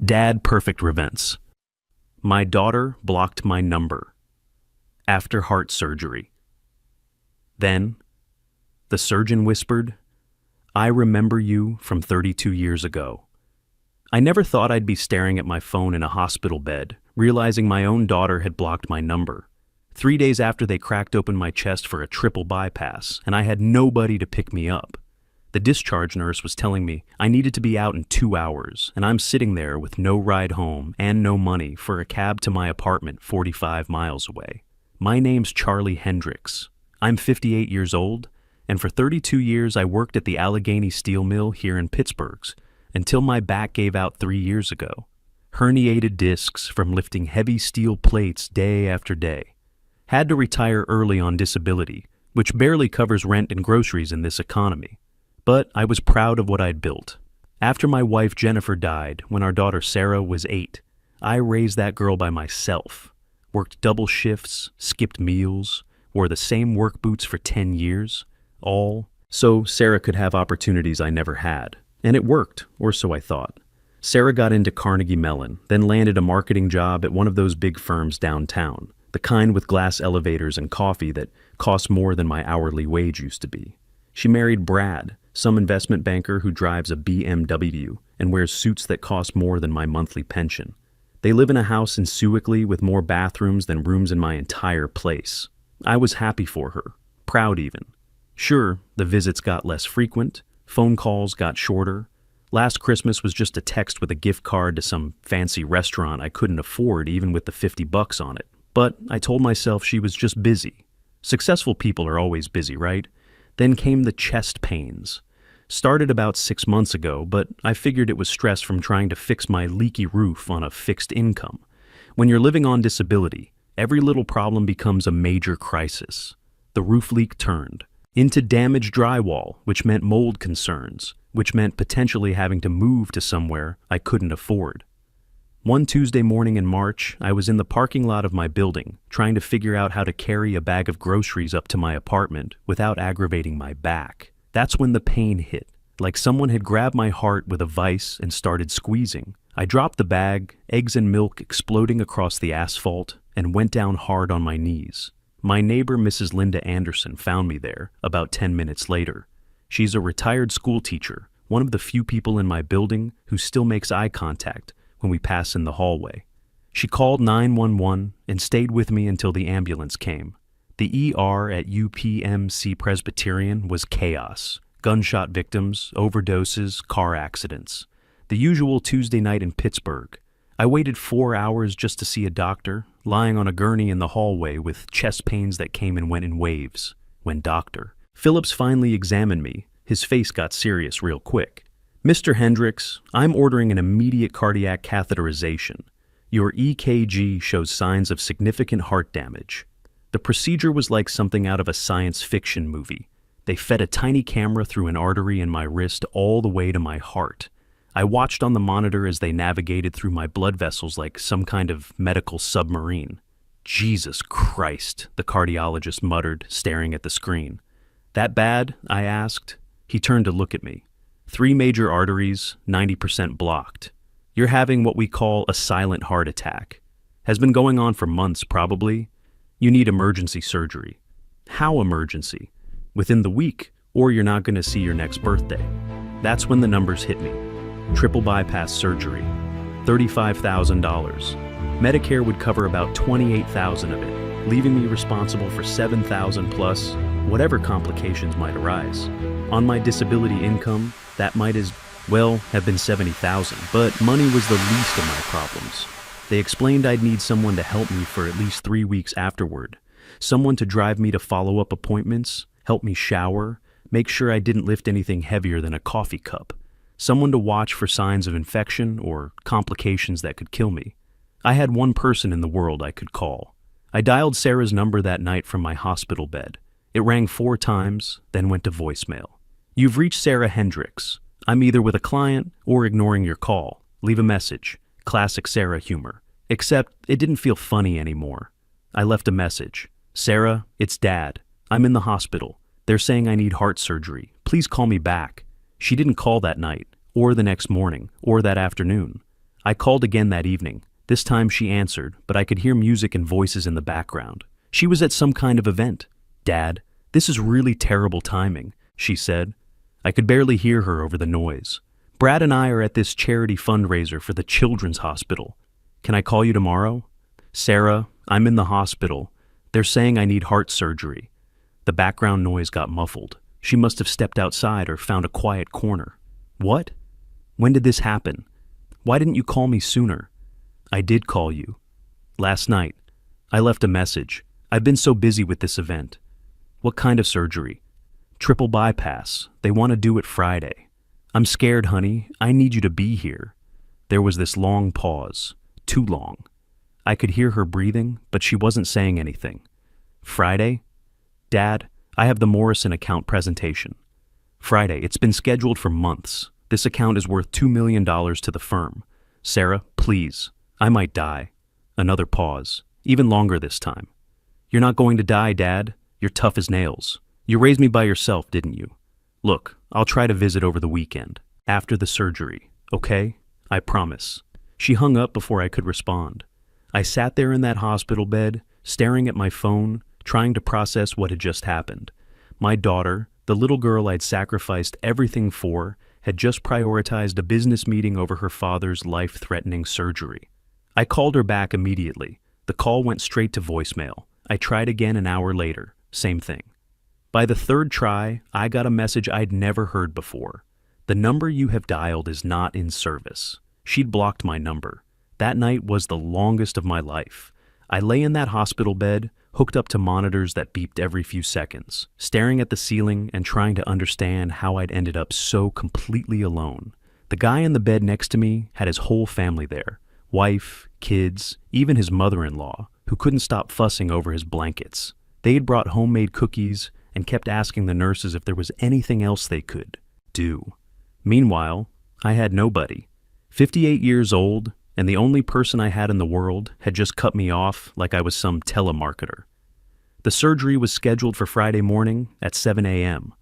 Dad perfect events. My daughter blocked my number. After heart surgery. Then, the surgeon whispered, "I remember you from 32 years ago." I never thought I'd be staring at my phone in a hospital bed, realizing my own daughter had blocked my number. 3 days after they cracked open my chest for a triple bypass, and I had nobody to pick me up. The discharge nurse was telling me I needed to be out in 2 hours, and I'm sitting there with no ride home and no money for a cab to my apartment 45 miles away. My name's Charlie Hendricks. I'm 58 years old, and for 32 years I worked at the Allegheny Steel Mill here in Pittsburgh, until my back gave out 3 years ago. Herniated discs from lifting heavy steel plates day after day. Had to retire early on disability, which barely covers rent and groceries in this economy. But I was proud of what I'd built. After my wife Jennifer died, when our daughter Sarah was 8, I raised that girl by myself. Worked double shifts, skipped meals, wore the same work boots for 10 years, all so Sarah could have opportunities I never had. And it worked, or so I thought. Sarah got into Carnegie Mellon, then landed a marketing job at one of those big firms downtown, the kind with glass elevators and coffee that cost more than my hourly wage used to be. She married Brad, some investment banker who drives a BMW and wears suits that cost more than my monthly pension. They live in a house in Sewickley with more bathrooms than rooms in my entire place. I was happy for her, proud even. Sure, the visits got less frequent, phone calls got shorter. Last Christmas was just a text with a gift card to some fancy restaurant I couldn't afford even with the $50 on it. But I told myself she was just busy. Successful people are always busy, right? Then came the chest pains. Started about 6 months ago, but I figured it was stress from trying to fix my leaky roof on a fixed income. When you're living on disability, every little problem becomes a major crisis. The roof leak turned into damaged drywall, which meant mold concerns, which meant potentially having to move to somewhere I couldn't afford. One Tuesday morning in March, I was in the parking lot of my building, trying to figure out how to carry a bag of groceries up to my apartment without aggravating my back. That's when the pain hit, like someone had grabbed my heart with a vice and started squeezing. I dropped the bag, eggs and milk exploding across the asphalt, and went down hard on my knees. My neighbor, Mrs. Linda Anderson, found me there about 10 minutes later. She's a retired school teacher, one of the few people in my building who still makes eye contact when we pass in the hallway. She called 911 and stayed with me until the ambulance came. The ER at UPMC Presbyterian was chaos. Gunshot victims, overdoses, car accidents. The usual Tuesday night in Pittsburgh. I waited 4 hours just to see a doctor, lying on a gurney in the hallway with chest pains that came and went in waves. When doctor Phillips finally examined me, his face got serious real quick. "Mr. Hendricks, I'm ordering an immediate cardiac catheterization. Your EKG shows signs of significant heart damage." The procedure was like something out of a science fiction movie. They fed a tiny camera through an artery in my wrist all the way to my heart. I watched on the monitor as they navigated through my blood vessels like some kind of medical submarine. "Jesus Christ," the cardiologist muttered, staring at the screen. "That bad?" I asked. He turned to look at me. 3 major arteries, 90% blocked. You're having what we call a silent heart attack. Has been going on for months, probably. You need emergency surgery." How emergency? Within the week, or you're not going to see your next birthday. That's when the numbers hit me. Triple bypass surgery, $35,000. Medicare would cover about $28,000 of it, leaving me responsible for $7,000 plus whatever complications might arise. On my disability income, that might as well have been $70,000, but money was the least of my problems. They explained I'd need someone to help me for at least 3 weeks afterward. Someone to drive me to follow-up appointments, help me shower, make sure I didn't lift anything heavier than a coffee cup. Someone to watch for signs of infection or complications that could kill me. I had one person in the world I could call. I dialed Sarah's number that night from my hospital bed. It rang 4 times, then went to voicemail. "You've reached Sarah Hendricks. I'm either with a client or ignoring your call. Leave a message." Classic Sarah humor. Except it didn't feel funny anymore. I left a message. "Sarah, it's Dad. I'm in the hospital. They're saying I need heart surgery. Please call me back." She didn't call that night, or the next morning, or that afternoon. I called again that evening. This time she answered, but I could hear music and voices in the background. She was at some kind of event. "Dad, this is really terrible timing," she said. I could barely hear her over the noise. "Brad and I are at this charity fundraiser for the Children's Hospital. Can I call you tomorrow?" "Sarah, I'm in the hospital. They're saying I need heart surgery." The background noise got muffled. She must have stepped outside or found a quiet corner. "What? When did this happen? Why didn't you call me sooner?" "I did call you. Last night. I left a message. I've been so busy with this event." "What kind of surgery?" "Triple bypass. They want to do it Friday." "I'm scared, honey. I need you to be here." There was this long pause. Too long. I could hear her breathing, but she wasn't saying anything. "Friday?" "Dad, I have the Morrison account presentation." "Friday. It's been scheduled for months. This account is worth $2 million to the firm. Sarah, please. I might die." Another pause. Even longer this time. "You're not going to die, Dad. You're tough as nails. You raised me by yourself, didn't you? Look, I'll try to visit over the weekend. After the surgery. Okay? I promise." She hung up before I could respond. I sat there in that hospital bed, staring at my phone, trying to process what had just happened. My daughter, the little girl I'd sacrificed everything for, had just prioritized a business meeting over her father's life-threatening surgery. I called her back immediately. The call went straight to voicemail. I tried again an hour later. Same thing. By the third try, I got a message I'd never heard before. "The number you have dialed is not in service." She'd blocked my number. That night was the longest of my life. I lay in that hospital bed, hooked up to monitors that beeped every few seconds, staring at the ceiling and trying to understand how I'd ended up so completely alone. The guy in the bed next to me had his whole family there. Wife, kids, even his mother-in-law, who couldn't stop fussing over his blankets. They'd brought homemade cookies and kept asking the nurses if there was anything else they could do. Meanwhile, I had nobody. 58 years old, and the only person I had in the world had just cut me off like I was some telemarketer. The surgery was scheduled for Friday morning at 7 a.m.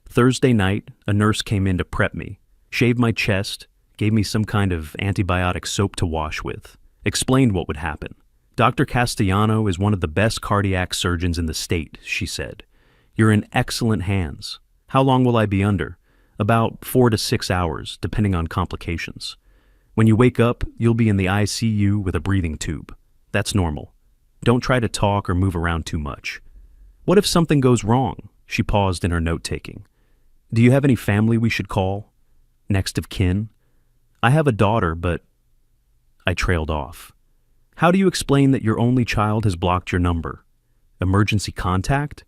Thursday night, a nurse came in to prep me, shaved my chest, gave me some kind of antibiotic soap to wash with, explained what would happen. "Dr. Castellano is one of the best cardiac surgeons in the state," she said. "You're in excellent hands. How long will I be under?" "About 4 to 6 hours, depending on complications. When you wake up, you'll be in the ICU with a breathing tube. That's normal. Don't try to talk or move around too much." "What if something goes wrong?" She paused in her note-taking. "Do you have any family we should call? Next of kin?" "I have a daughter, but..." I trailed off. "How do you explain that your only child has blocked your number? Emergency contact?"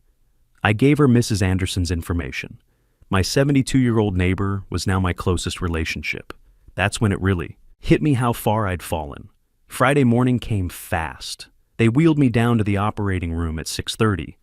I gave her Mrs. Anderson's information. My 72-year-old neighbor was now my closest relationship. That's when it really hit me how far I'd fallen. Friday morning came fast. They wheeled me down to the operating room at 6:30,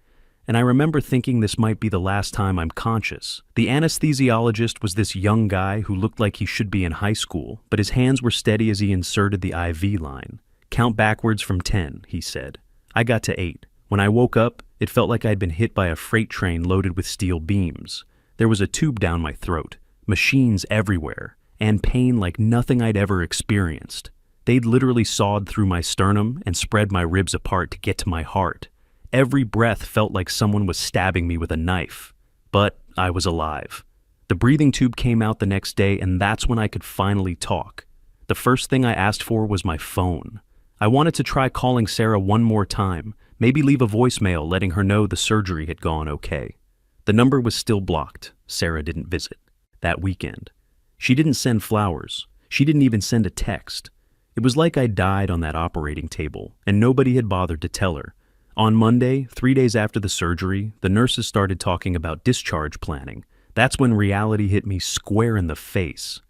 and I remember thinking this might be the last time I'm conscious. The anesthesiologist was this young guy who looked like he should be in high school, but his hands were steady as he inserted the IV line. "Count backwards from 10, he said. I got to 8. When I woke up, it felt like I'd been hit by a freight train loaded with steel beams. There was a tube down my throat, machines everywhere, and pain like nothing I'd ever experienced. They'd literally sawed through my sternum and spread my ribs apart to get to my heart. Every breath felt like someone was stabbing me with a knife. But I was alive. The breathing tube came out the next day, and that's when I could finally talk. The first thing I asked for was my phone. I wanted to try calling Sarah one more time, maybe leave a voicemail letting her know the surgery had gone okay. The number was still blocked. Sarah didn't visit. That weekend. She didn't send flowers. She didn't even send a text. It was like I died on that operating table, and nobody had bothered to tell her. On Monday, 3 days after the surgery, the nurses started talking about discharge planning. That's when reality hit me square in the face.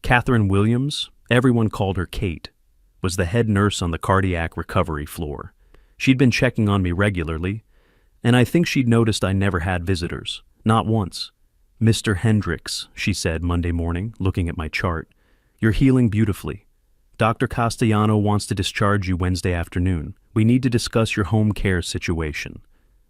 Catherine Williams, everyone called her Kate, was the head nurse on the cardiac recovery floor. She'd been checking on me regularly, and I think she'd noticed I never had visitors. Not once. "Mr. Hendricks," she said Monday morning, looking at my chart. "You're healing beautifully. Dr. Castellano wants to discharge you Wednesday afternoon. We need to discuss your home care situation."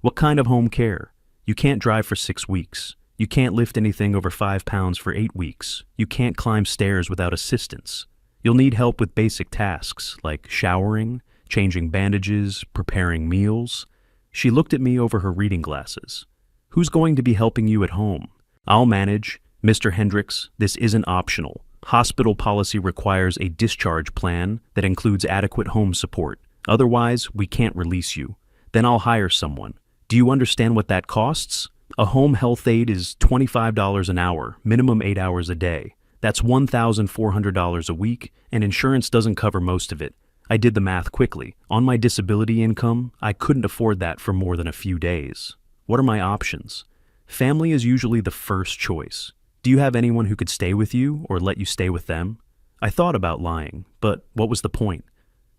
"What kind of home care? You can't drive for 6 weeks. You can't lift anything over 5 pounds for 8 weeks. You can't climb stairs without assistance." You'll need help with basic tasks like showering, changing bandages, preparing meals. She looked at me over her reading glasses. Who's going to be helping you at home? I'll manage. Mr. Hendricks, this isn't optional. Hospital policy requires a discharge plan that includes adequate home support. Otherwise, we can't release you. Then I'll hire someone. Do you understand what that costs? A home health aide is $25 an hour, minimum 8 hours a day. That's $1,400 a week, and insurance doesn't cover most of it. I did the math quickly. On my disability income, I couldn't afford that for more than a few days. What are my options? Family is usually the first choice. Do you have anyone who could stay with you or let you stay with them? I thought about lying, but what was the point?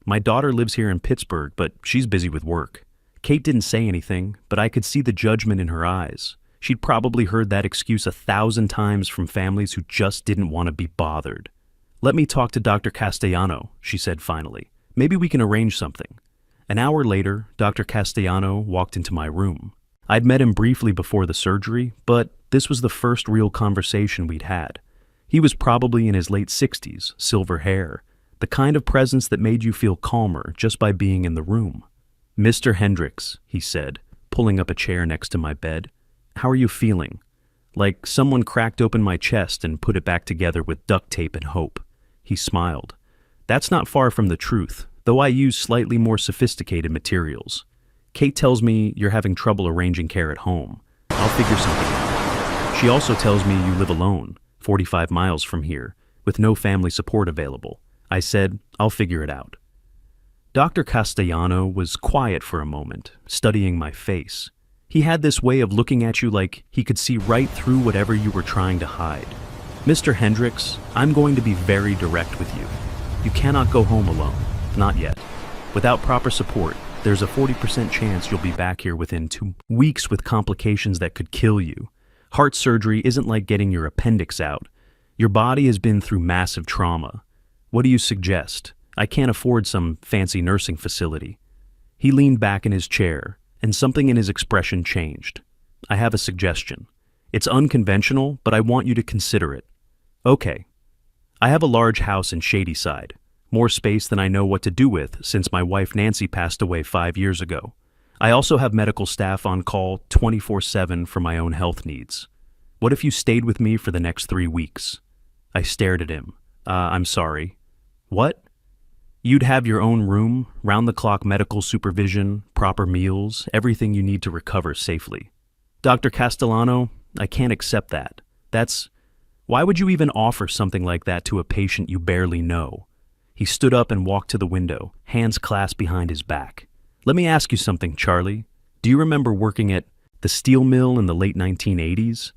My daughter lives here in Pittsburgh, but she's busy with work. Kate didn't say anything, but I could see the judgment in her eyes. She'd probably heard that excuse 1,000 times from families who just didn't want to be bothered. Let me talk to Dr. Castellano, she said finally. Maybe we can arrange something. An hour later, Dr. Castellano walked into my room. I'd met him briefly before the surgery, but this was the first real conversation we'd had. He was probably in his late 60s, silver hair, the kind of presence that made you feel calmer just by being in the room. Mr. Hendricks, he said, pulling up a chair next to my bed. How are you feeling? Like someone cracked open my chest and put it back together with duct tape and hope. He smiled. That's not far from the truth, though I use slightly more sophisticated materials. Kate tells me you're having trouble arranging care at home. I'll figure something out. She also tells me you live alone, 45 miles from here, with no family support available. I said, I'll figure it out. Dr. Castellano was quiet for a moment, studying my face. He had this way of looking at you like he could see right through whatever you were trying to hide. Mr. Hendricks, I'm going to be very direct with you. You cannot go home alone. Not yet. Without proper support, there's a 40% chance you'll be back here within 2 weeks with complications that could kill you. Heart surgery isn't like getting your appendix out. Your body has been through massive trauma. What do you suggest? I can't afford some fancy nursing facility. He leaned back in his chair, and something in his expression changed. I have a suggestion. It's unconventional, but I want you to consider it. Okay. I have a large house in Shadyside, more space than I know what to do with since my wife Nancy passed away 5 years ago. I also have medical staff on call 24/7 for my own health needs. What if you stayed with me for the next 3 weeks? I stared at him. I'm sorry. What? You'd have your own room, round-the-clock medical supervision, proper meals, everything you need to recover safely. Dr. Castellano, I can't accept that. Why would you even offer something like that to a patient you barely know? He stood up and walked to the window, hands clasped behind his back. Let me ask you something, Charlie. Do you remember working at the steel mill in the late 1980s?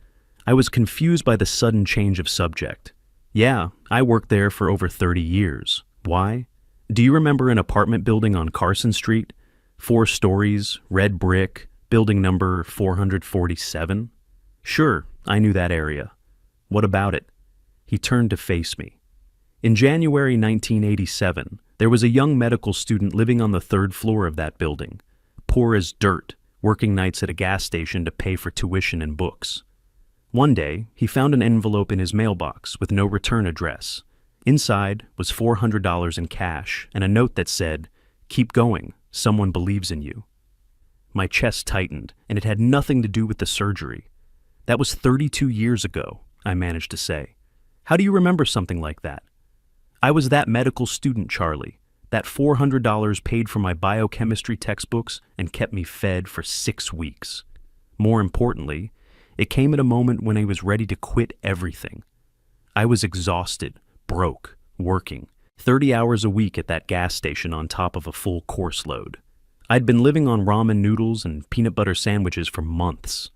I was confused by the sudden change of subject. Yeah, I worked there for over 30 years. Why? Do you remember an apartment building on Carson Street? 4 stories, red brick, building number 447? Sure, I knew that area. What about it? He turned to face me. In January 1987, there was a young medical student living on the 3rd floor of that building, poor as dirt, working nights at a gas station to pay for tuition and books. One day, he found an envelope in his mailbox with no return address. Inside was $400 in cash and a note that said, "Keep going, someone believes in you." My chest tightened, and it had nothing to do with the surgery. That was 32 years ago, I managed to say. How do you remember something like that? I was that medical student, Charlie. That $400 paid for my biochemistry textbooks and kept me fed for 6 weeks. More importantly, it came at a moment when I was ready to quit everything. I was exhausted, broke, working 30 hours a week at that gas station on top of a full course load. I'd been living on ramen noodles and peanut butter sandwiches for months.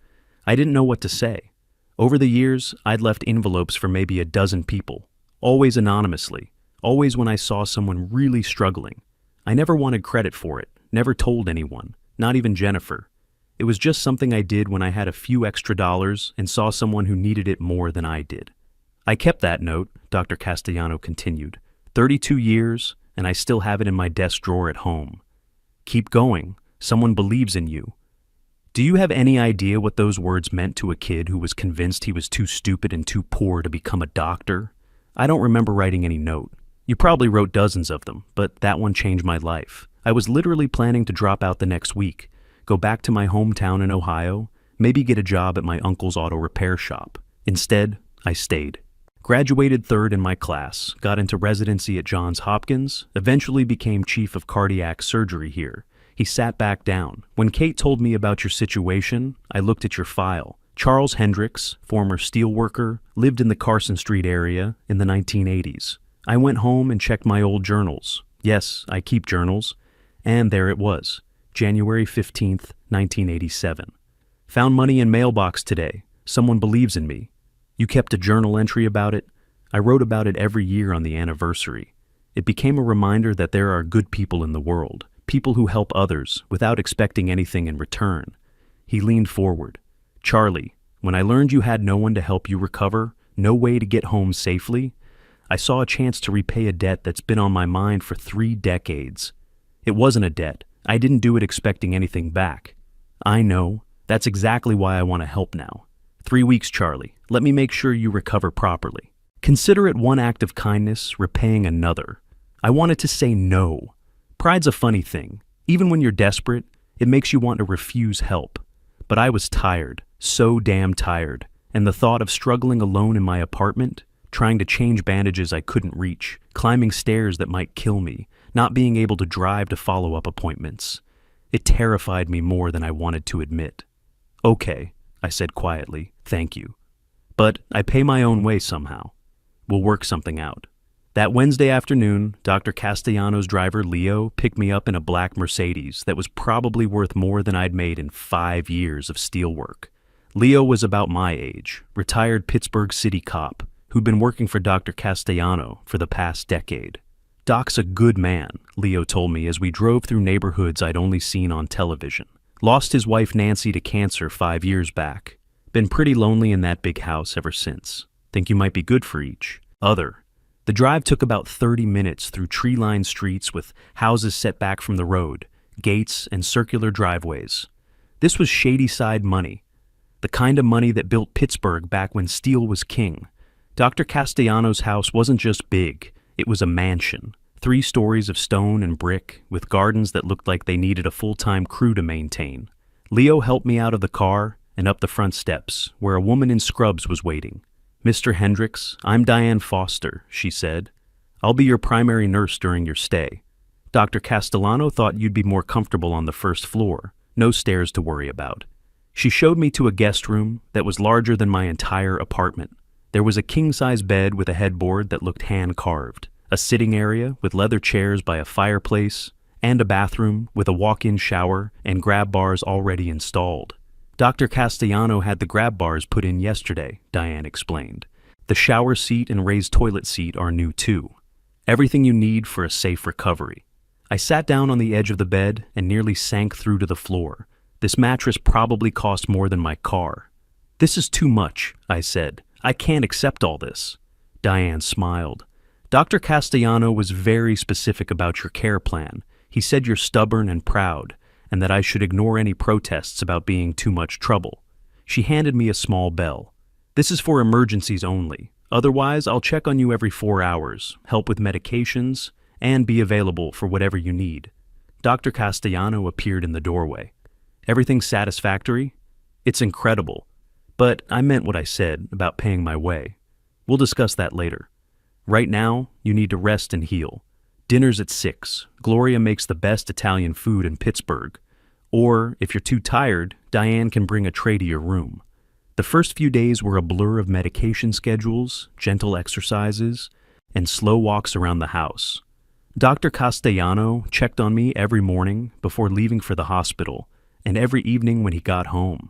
I didn't know what to say. Over the years, I'd left envelopes for maybe a dozen people, always anonymously, always when I saw someone really struggling. I never wanted credit for it, never told anyone, not even Jennifer. It was just something I did when I had a few extra dollars and saw someone who needed it more than I did. I kept that note, Dr. Castellano continued, 32 years, and I still have it in my desk drawer at home. Keep going. Someone believes in you. Do you have any idea what those words meant to a kid who was convinced he was too stupid and too poor to become a doctor? I don't remember writing any note. You probably wrote dozens of them, but that one changed my life. I was literally planning to drop out the next week, go back to my hometown in Ohio, maybe get a job at my uncle's auto repair shop. Instead, I stayed. Graduated third in my class, got into residency at Johns Hopkins, eventually became chief of cardiac surgery here. He sat back down. When Kate told me about your situation, I looked at your file. Charles Hendricks, former steelworker, lived in the Carson Street area in the 1980s. I went home and checked my old journals. Yes, I keep journals. And there it was, January 15th, 1987. Found money in mailbox today. Someone believes in me. You kept a journal entry about it. I wrote about it every year on the anniversary. It became a reminder that there are good people in the world, people who help others without expecting anything in return. He leaned forward. Charlie, when I learned you had no one to help you recover, no way to get home safely, I saw a chance to repay a debt that's been on my mind for 3 decades. It wasn't a debt. I didn't do it expecting anything back. I know. That's exactly why I want to help now. 3 weeks, Charlie. Let me make sure you recover properly. Consider it one act of kindness repaying another. I wanted to say no. Pride's a funny thing. Even when you're desperate, it makes you want to refuse help. But I was tired, so damn tired, and the thought of struggling alone in my apartment, trying to change bandages I couldn't reach, climbing stairs that might kill me, not being able to drive to follow-up appointments. It terrified me more than I wanted to admit. Okay, I said quietly, thank you. But I pay my own way somehow. We'll work something out. That Wednesday afternoon, Dr. Castellano's driver Leo picked me up in a black Mercedes that was probably worth more than I'd made in 5 years of steelwork. Leo was about my age, retired Pittsburgh city cop, who'd been working for Dr. Castellano for the past decade. Doc's a good man, Leo told me as we drove through neighborhoods I'd only seen on television. Lost his wife Nancy to cancer 5 years back. Been pretty lonely in that big house ever since. Think you might be good for each other. The drive took about 30 minutes through tree-lined streets with houses set back from the road, gates, and circular driveways. This was shady-side money, the kind of money that built Pittsburgh back when steel was king. Dr. Castellano's house wasn't just big, it was a mansion. 3 stories of stone and brick, with gardens that looked like they needed a full-time crew to maintain. Leo helped me out of the car and up the front steps, where a woman in scrubs was waiting. Mr. Hendricks, I'm Diane Foster, she said. I'll be your primary nurse during your stay. Dr. Castellano thought you'd be more comfortable on the first floor, no stairs to worry about. She showed me to a guest room that was larger than my entire apartment. There was a king-size bed with a headboard that looked hand-carved, a sitting area with leather chairs by a fireplace, and a bathroom with a walk-in shower and grab bars already installed. Dr. Castellano had the grab bars put in yesterday, Diane explained. The shower seat and raised toilet seat are new too. Everything you need for a safe recovery. I sat down on the edge of the bed and nearly sank through to the floor. This mattress probably cost more than my car. This is too much, I said. I can't accept all this. Diane smiled. Dr. Castellano was very specific about your care plan. He said you're stubborn and proud, and that I should ignore any protests about being too much trouble. She handed me a small bell. This is for emergencies only. Otherwise, I'll check on you every 4 hours, help with medications, and be available for whatever you need. Dr. Castellano appeared in the doorway. Everything satisfactory? It's incredible. But I meant what I said about paying my way. We'll discuss that later. Right now, you need to rest and heal. Dinner's at 6. Gloria makes the best Italian food in Pittsburgh. Or, if you're too tired, Diane can bring a tray to your room. The first few days were a blur of medication schedules, gentle exercises, and slow walks around the house. Dr. Castellano checked on me every morning before leaving for the hospital, and every evening when he got home.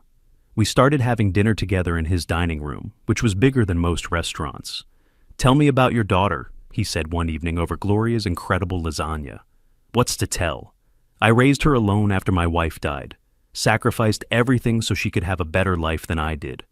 We started having dinner together in his dining room, which was bigger than most restaurants. Tell me about your daughter, he said one evening over Gloria's incredible lasagna. What's to tell? I raised her alone after my wife died, sacrificed everything so she could have a better life than I did,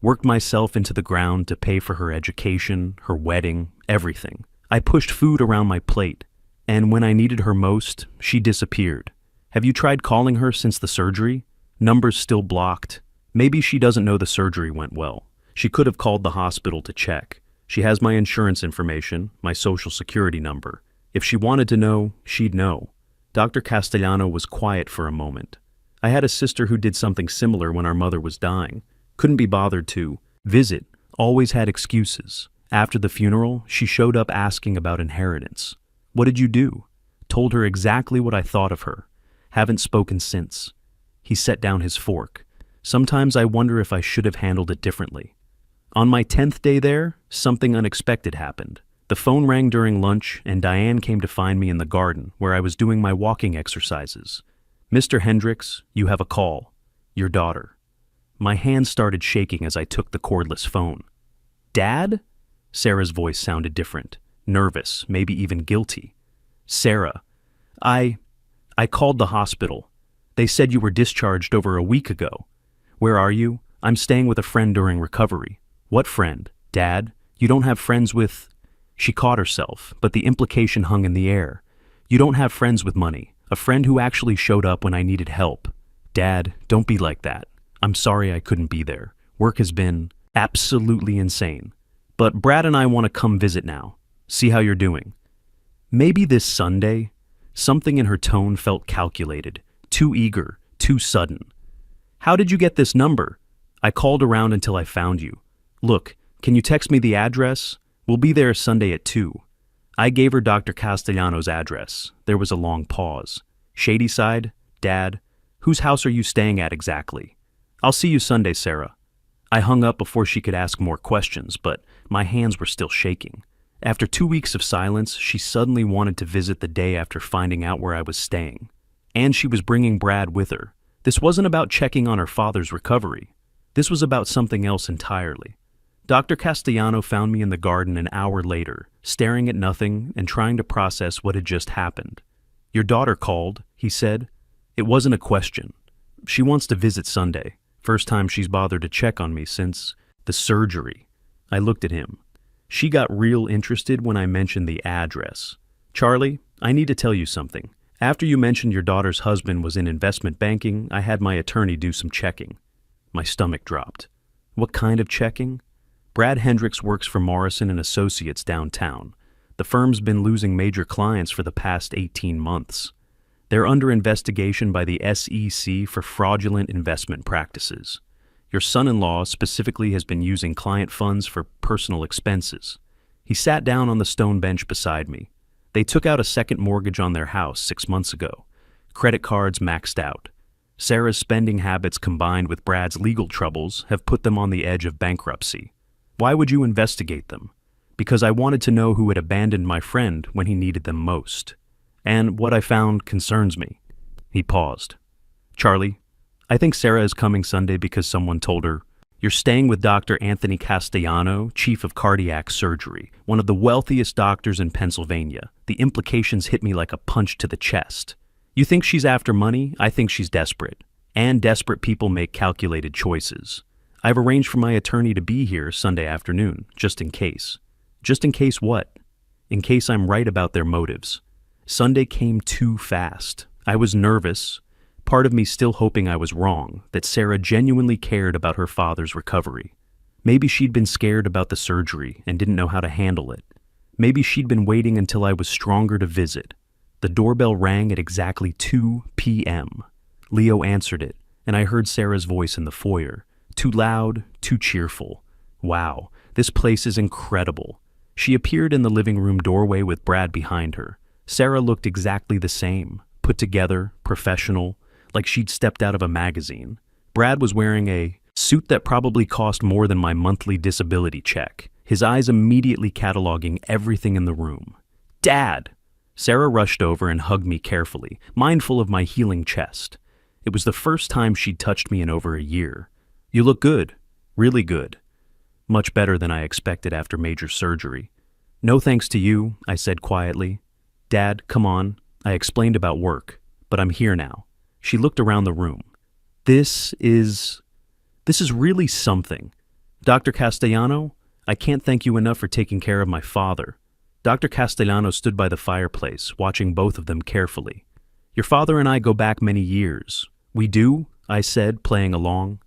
worked myself into the ground to pay for her education, her wedding, everything. I pushed food around my plate, and when I needed her most, she disappeared. Have you tried calling her since the surgery? Numbers still blocked. Maybe she doesn't know the surgery went well. She could have called the hospital to check. She has my insurance information, my social security number. If she wanted to know, she'd know. Dr. Castellano was quiet for a moment. I had a sister who did something similar when our mother was dying. Couldn't be bothered to visit, always had excuses. After the funeral, she showed up asking about inheritance. What did you do? Told her exactly what I thought of her. Haven't spoken since. He set down his fork. Sometimes I wonder if I should have handled it differently. On my 10th day there, something unexpected happened. The phone rang during lunch, and Diane came to find me in the garden, where I was doing my walking exercises. Mr. Hendricks, you have a call. Your daughter. My hands started shaking as I took the cordless phone. Dad? Sarah's voice sounded different, nervous, maybe even guilty. Sarah, I called the hospital. They said you were discharged over a week ago. Where are you? I'm staying with a friend during recovery. What friend? Dad? You don't have friends with... She caught herself, but the implication hung in the air. You don't have friends with money. A friend who actually showed up when I needed help. Dad, don't be like that. I'm sorry I couldn't be there. Work has been absolutely insane. But Brad and I want to come visit now. See how you're doing. Maybe this Sunday? Something in her tone felt calculated, too eager, too sudden. How did you get this number? I called around until I found you. Look, can you text me the address? We'll be there Sunday at 2. I gave her Dr. Castellano's address. There was a long pause. Shadyside? Dad? Whose house are you staying at exactly? I'll see you Sunday, Sarah. I hung up before she could ask more questions, but my hands were still shaking. After 2 weeks of silence, she suddenly wanted to visit the day after finding out where I was staying. And she was bringing Brad with her. This wasn't about checking on her father's recovery. This was about something else entirely. Dr. Castellano found me in the garden an hour later, staring at nothing and trying to process what had just happened. Your daughter called, he said. It wasn't a question. She wants to visit Sunday. First time she's bothered to check on me since the surgery. I looked at him. She got real interested when I mentioned the address. Charlie, I need to tell you something. After you mentioned your daughter's husband was in investment banking, I had my attorney do some checking. My stomach dropped. What kind of checking? Brad Hendricks works for Morrison and Associates downtown. The firm's been losing major clients for the past 18 months. They're under investigation by the SEC for fraudulent investment practices. Your son-in-law specifically has been using client funds for personal expenses. He sat down on the stone bench beside me. They took out a second mortgage on their house 6 months ago. Credit cards maxed out. Sarah's spending habits combined with Brad's legal troubles have put them on the edge of bankruptcy. Why would you investigate them? Because I wanted to know who had abandoned my friend when he needed them most. And what I found concerns me. He paused. Charlie, I think Sarah is coming Sunday because someone told her, you're staying with Dr. Anthony Castellano, chief of cardiac surgery, one of the wealthiest doctors in Pennsylvania. The implications hit me like a punch to the chest. You think she's after money? I think she's desperate. And desperate people make calculated choices. I've arranged for my attorney to be here Sunday afternoon, just in case. Just in case what? In case I'm right about their motives. Sunday came too fast. I was nervous, part of me still hoping I was wrong, that Sarah genuinely cared about her father's recovery. Maybe she'd been scared about the surgery and didn't know how to handle it. Maybe she'd been waiting until I was stronger to visit. The doorbell rang at exactly 2 p.m. Leo answered it, and I heard Sarah's voice in the foyer. Too loud, too cheerful. Wow, this place is incredible. She appeared in the living room doorway with Brad behind her. Sarah looked exactly the same, put together, professional, like she'd stepped out of a magazine. Brad was wearing a suit that probably cost more than my monthly disability check, his eyes immediately cataloging everything in the room. Dad! Sarah rushed over and hugged me carefully, mindful of my healing chest. It was the first time she'd touched me in over a year. You look good, really good. Much better than I expected after major surgery. No thanks to you, I said quietly. Dad, come on. I explained about work, but I'm here now. She looked around the room. This is really something. Dr. Castellano, I can't thank you enough for taking care of my father. Dr. Castellano stood by the fireplace, watching both of them carefully. Your father and I go back many years. We do? I said, playing along.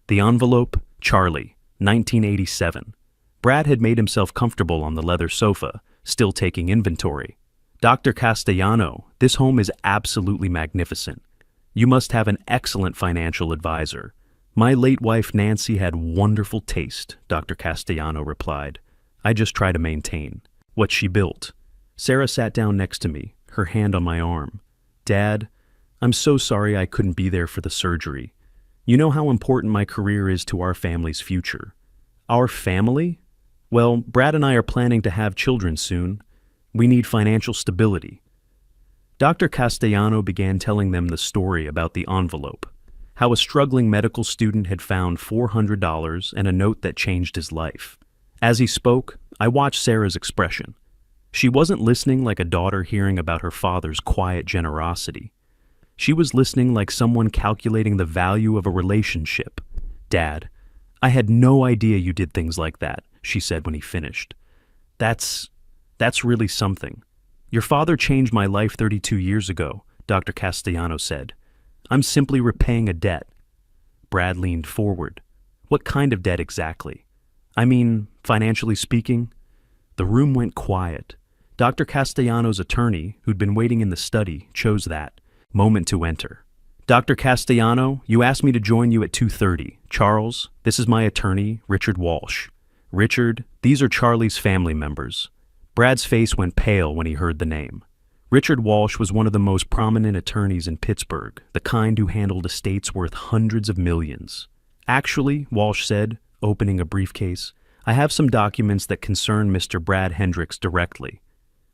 The envelope, Charlie, 1987. Brad had made himself comfortable on the leather sofa, still taking inventory. Dr. Castellano, this home is absolutely magnificent. You must have an excellent financial advisor. My late wife Nancy had wonderful taste, Dr. Castellano replied. I just try to maintain what she built. Sarah sat down next to me, her hand on my arm. Dad, I'm so sorry I couldn't be there for the surgery. You know how important my career is to our family's future. Our family? Well, Brad and I are planning to have children soon. We need financial stability. Dr. Castellano began telling them the story about the envelope, how a struggling medical student had found $400 and a note that changed his life. As he spoke, I watched Sarah's expression. She wasn't listening like a daughter hearing about her father's quiet generosity. She was listening like someone calculating the value of a relationship. Dad, I had no idea you did things like that, she said when he finished. That's really something. Your father changed my life 32 years ago, Dr. Castellano said. I'm simply repaying a debt. Brad leaned forward. What kind of debt exactly? I mean, financially speaking? The room went quiet. Dr. Castellano's attorney, who'd been waiting in the study, chose that moment to enter. Dr. Castellano, you asked me to join you at 2:30. Charles, this is my attorney, Richard Walsh. Richard, these are Charlie's family members. Brad's face went pale when he heard the name. Richard Walsh was one of the most prominent attorneys in Pittsburgh, the kind who handled estates worth hundreds of millions. Actually, Walsh said, opening a briefcase, I have some documents that concern Mr. Brad Hendricks directly.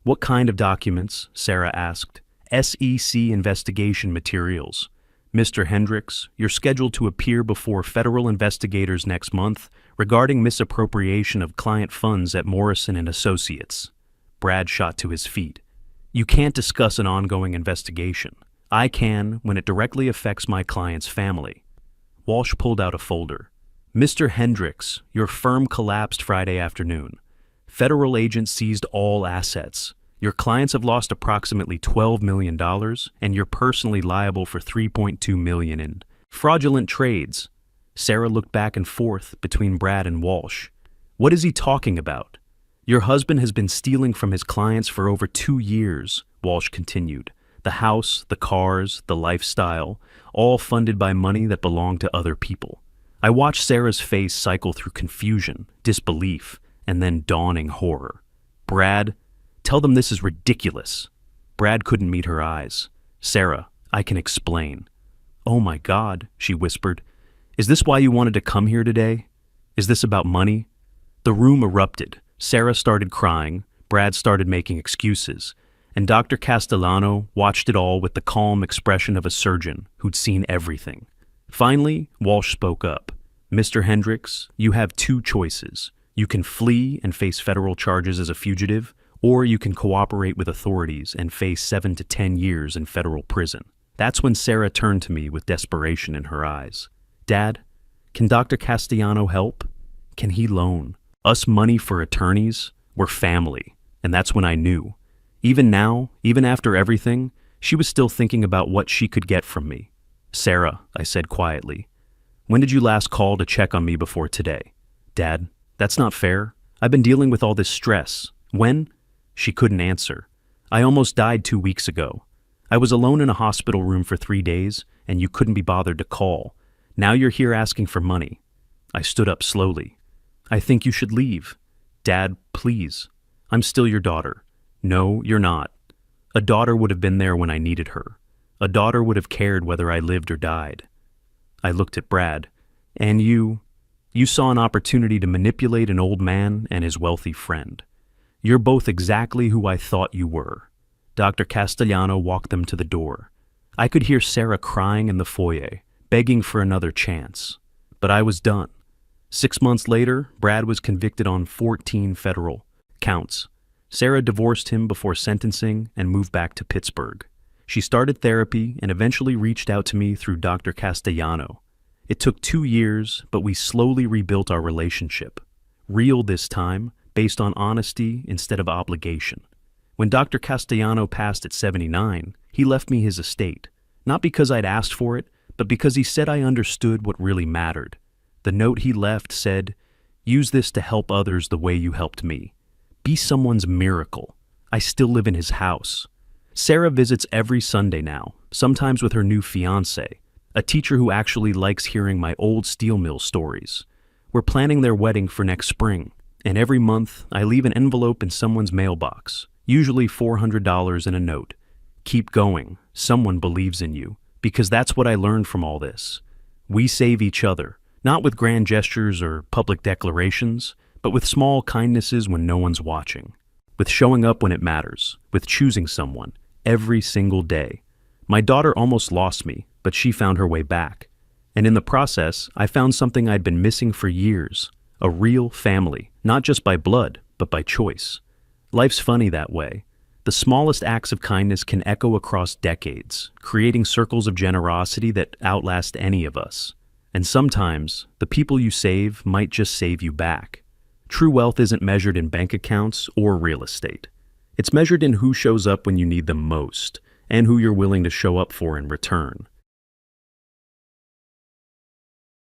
What kind of documents? Sarah asked. SEC investigation materials. Mr. Hendricks, you're scheduled to appear before federal investigators next month regarding misappropriation of client funds at Morrison & Associates. Brad shot to his feet. You can't discuss an ongoing investigation. I can when it directly affects my client's family. Walsh pulled out a folder. Mr. Hendricks, your firm collapsed Friday afternoon. Federal agents seized all assets. Your clients have lost approximately $12 million, and you're personally liable for $3.2 million in fraudulent trades. Sarah looked back and forth between Brad and Walsh. What is he talking about? Your husband has been stealing from his clients for over 2 years, Walsh continued. The house, the cars, the lifestyle, all funded by money that belonged to other people. I watched Sarah's face cycle through confusion, disbelief, and then dawning horror. Brad, tell them this is ridiculous. Brad couldn't meet her eyes. Sarah, I can explain. Oh my God, she whispered. Is this why you wanted to come here today? Is this about money? The room erupted. Sarah started crying, Brad started making excuses, and Dr. Castellano watched it all with the calm expression of a surgeon who'd seen everything. Finally, Walsh spoke up. Mr. Hendricks, you have 2 choices. You can flee and face federal charges as a fugitive, or you can cooperate with authorities and face 7 to 10 years in federal prison. That's when Sarah turned to me with desperation in her eyes. Dad, can Dr. Castellano help? Can he loan us money for attorneys? We're family, and that's when I knew. Even now, even after everything, she was still thinking about what she could get from me. Sarah, I said quietly, when did you last call to check on me before today? Dad, that's not fair. I've been dealing with all this stress. When? She couldn't answer. I almost died 2 weeks ago. I was alone in a hospital room for 3 days, and you couldn't be bothered to call. Now you're here asking for money. I stood up slowly. I think you should leave. Dad, please. I'm still your daughter. No, you're not. A daughter would have been there when I needed her. A daughter would have cared whether I lived or died. I looked at Brad. And you saw an opportunity to manipulate an old man and his wealthy friend. You're both exactly who I thought you were. Dr. Castellano walked them to the door. I could hear Sarah crying in the foyer, begging for another chance. But I was done. 6 months later, Brad was convicted on 14 federal counts. Sarah divorced him before sentencing and moved back to Pittsburgh. She started therapy and eventually reached out to me through Dr. Castellano. It took 2 years, but we slowly rebuilt our relationship. Real this time, based on honesty instead of obligation. When Dr. Castellano passed at 79, he left me his estate, not because I'd asked for it, but because he said I understood what really mattered. The note he left said, Use this to help others the way you helped me. Be someone's miracle. I still live in his house. Sarah visits every Sunday now, sometimes with her new fiancé, a teacher who actually likes hearing my old steel mill stories. We're planning their wedding for next spring, and every month I leave an envelope in someone's mailbox, usually $400 in a note. Keep going. Someone believes in you, because that's what I learned from all this. We save each other, not with grand gestures or public declarations, but with small kindnesses when no one's watching, with showing up when it matters, with choosing someone every single day. My daughter almost lost me, but she found her way back. And in the process, I found something I'd been missing for years, a real family, not just by blood, but by choice. Life's funny that way. The smallest acts of kindness can echo across decades, creating circles of generosity that outlast any of us. And sometimes, the people you save might just save you back. True wealth isn't measured in bank accounts or real estate. It's measured in who shows up when you need them most, and who you're willing to show up for in return.